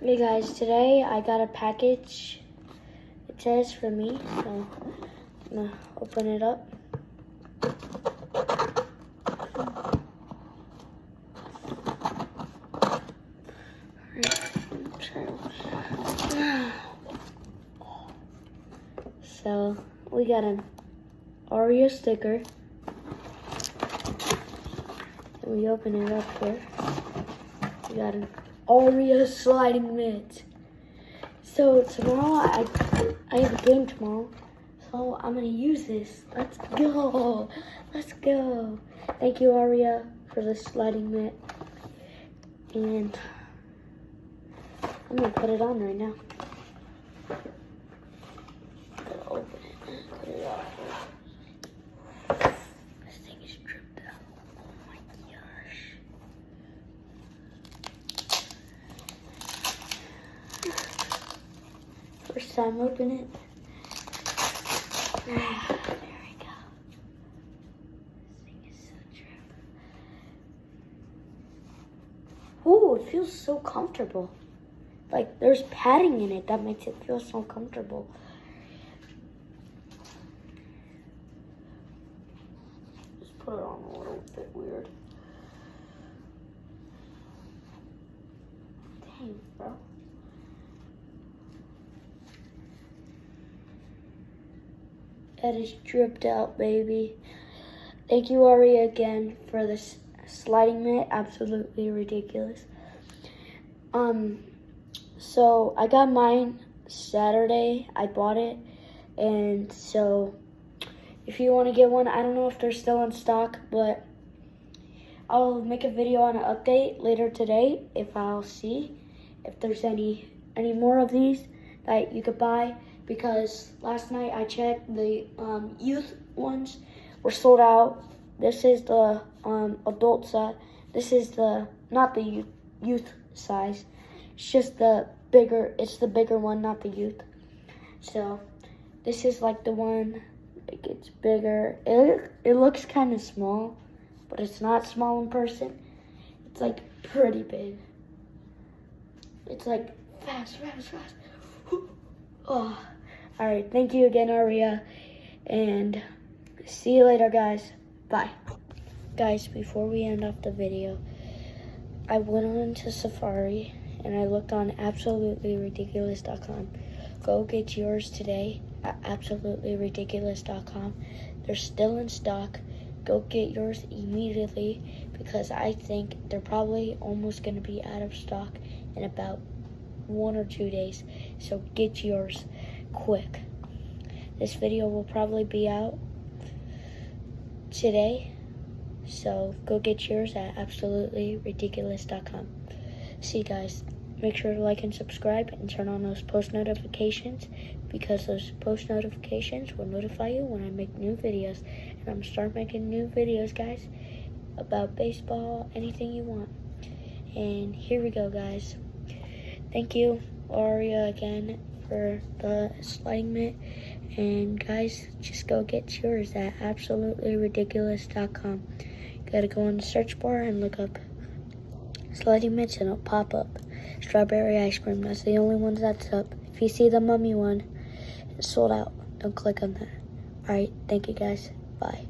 Hey guys, today I got a package. It says for me, so I'm gonna open it up. So we got an Aria sticker. And we open it up here. We got an Aria sliding mitt. So tomorrow I have a game tomorrow. So I'm gonna use this. Let's go. Let's go. Thank you, Aria, for the sliding mitt. And I'm gonna put it on right now. Open it. Put it on. This thing is dripped out. Oh my gosh. First time open it. There we go. This thing is so drip. Ooh, it feels so comfortable. Like there's padding in it that makes it feel so comfortable. Just put it on a little bit weird. Dang, bro. That is dripped out, baby. Thank you, Aria, again for this sliding mitt. Absolutely ridiculous. So I got mine Saturday. I bought it, and so if you want to get one, I don't know if they're still in stock, but I'll make a video on an update later today if I'll see if there's any more of these that you could buy. Because last night I checked, the youth ones were sold out. This is the adult size. This is not the youth size. It's just it's the bigger one, not the youth. So this is like the one, like it's bigger. It looks kind of small, but it's not small in person. It's like pretty big. It's like fast. Oh. All right, thank you again, Aria, and see you later, guys. Bye. Guys, before we end off the video, I went on to Safari, and I looked on absolutelyridiculous.com. Go get yours today at absolutelyridiculous.com. They're still in stock. Go get yours immediately, because I think they're probably almost going to be out of stock in about 1 or 2 days. So get yours quick. This video will probably be out today, so go get yours at absolutelyridiculous.com. See you guys. Make sure to like and subscribe and turn on those post notifications, because those post notifications will notify you when I make new videos. And I'm start making new videos, guys, about baseball, anything you want. And here we go, guys. Thank you, Aria, again for the sliding mitt. And guys, just go get yours at absolutelyridiculous.com. Gotta go on the search bar and look up sliding mitts, and it'll pop up strawberry ice cream. That's the only one that's up. If you see the mummy one, it's sold out. Don't click on that. Alright, thank you guys. Bye.